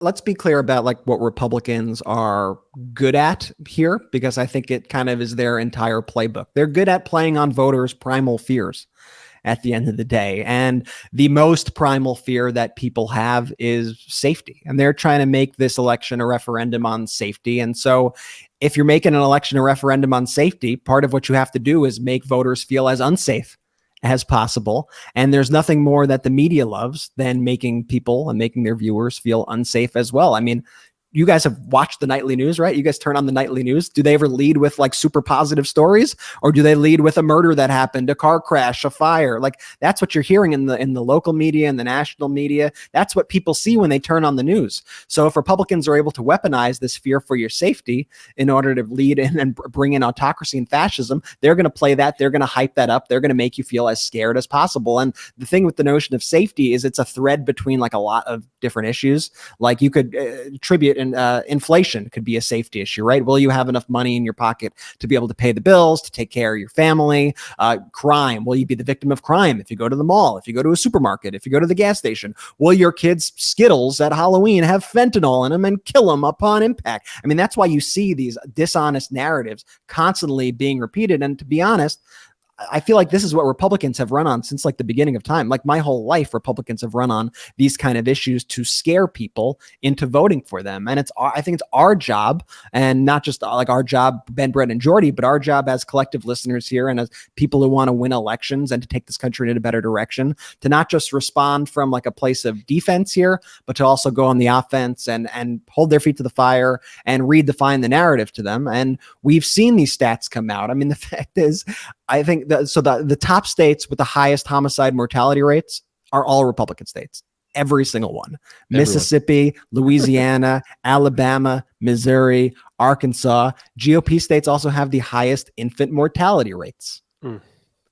let's be clear about like what Republicans are good at here, because I think it kind of is their entire playbook. They're good at playing on voters' primal fears at the end of the day. And the most primal fear that people have is safety. And they're trying to make this election a referendum on safety. And so if you're making an election a referendum on safety, part of what you have to do is make voters feel as unsafe as possible. And there's nothing more that the media loves than making people and making their viewers feel unsafe as well. I mean, you guys have watched the nightly news, right? You guys turn on the nightly news. Do they ever lead with like super positive stories, or do they lead with a murder that happened, a car crash, a fire? Like that's what you're hearing in the local media and the national media. That's what people see when they turn on the news. So if Republicans are able to weaponize this fear for your safety in order to lead in and bring in autocracy and fascism, they're going to play that. They're going to hype that up. They're going to make you feel as scared as possible. And the thing with the notion of safety is it's a thread between like a lot of different issues. Like you could attribute and inflation could be a safety issue, right? Will you have enough money in your pocket to be able to pay the bills, to take care of your family? Crime, will you be the victim of crime if you go to the mall, if you go to a supermarket, if you go to the gas station? Will your kids' Skittles at Halloween have fentanyl in them and kill them upon impact? I mean, that's why you see these dishonest narratives constantly being repeated. And to be honest, I feel like this is what Republicans have run on since like the beginning of time. Like my whole life, Republicans have run on these kind of issues to scare people into voting for them. And I think it's our job, and not just like our job, Ben, Brett, and Jordy, but our job as collective listeners here and as people who want to win elections and to take this country in a better direction, to not just respond from like a place of defense here, but to also go on the offense and hold their feet to the fire and redefine the narrative to them. And we've seen these stats come out. I mean, the fact is, I think the top states with the highest homicide mortality rates are all Republican states. Every single one. Mississippi, Louisiana, Alabama, Missouri, Arkansas. GOP states also have the highest infant mortality rates.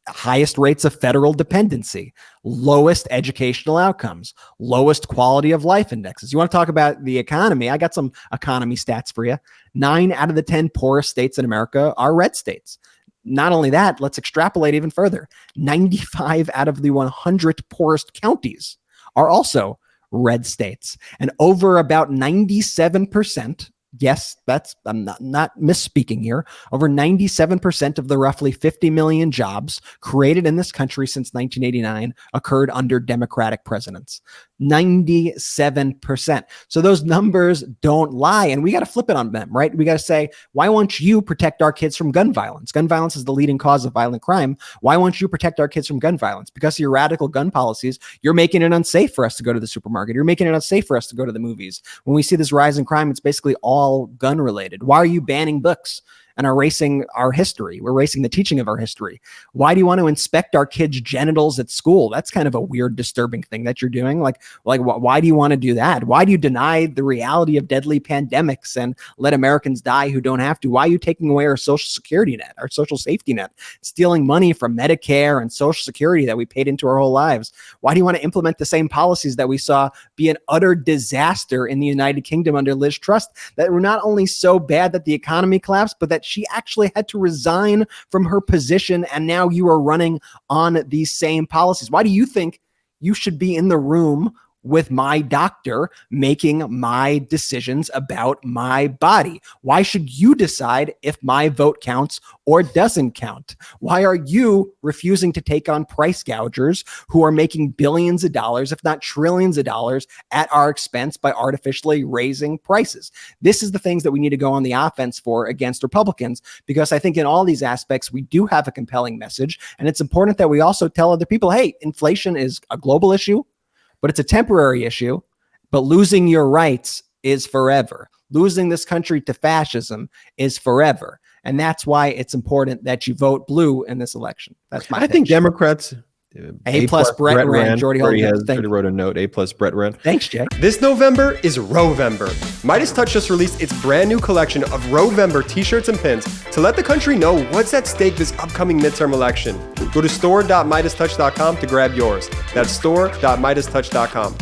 Highest rates of federal dependency, lowest educational outcomes, lowest quality of life indexes. You want to talk about the economy? I got some economy stats for you. 9 out of the 10 poorest states in America are red states. Not only that, let's extrapolate even further. 95 out of the 100 poorest counties are also red states. And over about 97%, yes, I'm not misspeaking here, over 97% of the roughly 50 million jobs created in this country since 1989 occurred under Democratic presidents. 97%. So those numbers don't lie. And we got to flip it on them, right? We got to say, why won't you protect our kids from gun violence? Gun violence is the leading cause of violent crime. Why won't you protect our kids from gun violence? Because of your radical gun policies, you're making it unsafe for us to go to the supermarket. You're making it unsafe for us to go to the movies. When we see this rise in crime, it's basically all gun related. Why are you banning books and erasing our history? We're erasing the teaching of our history. Why do you want to inspect our kids' genitals at school? That's kind of a weird, disturbing thing that you're doing. Like why do you want to do that? Why do you deny the reality of deadly pandemics and let Americans die who don't have to? Why are you taking away our social security net, our social safety net, stealing money from Medicare and Social Security that we paid into our whole lives? Why do you want to implement the same policies that we saw be an utter disaster in the United Kingdom under Liz Truss, that were not only so bad that the economy collapsed, but that she actually had to resign from her position, and now you are running on these same policies? Why do you think you should be in the room with my doctor making my decisions about my body? Why should you decide if my vote counts or doesn't count? Why are you refusing to take on price gougers who are making billions of dollars, if not trillions of dollars, at our expense by artificially raising prices? This is the things that we need to go on the offense for against Republicans, because I think in all these aspects, we do have a compelling message. And it's important that we also tell other people, hey, inflation is a global issue, but it's a temporary issue. But losing your rights is forever. Losing this country to fascism is forever. And that's why it's important that you vote blue in this election. That's my pitch. think Democrats... A plus Brett Rant. Jordy wrote a note. A plus Brett Rant. Thanks, Jay. This November is Rovember. MeidasTouch just released its brand new collection of Rovember t-shirts and pins to let the country know what's at stake this upcoming midterm election. Go to store.meidastouch.com to grab yours. That's store.meidastouch.com.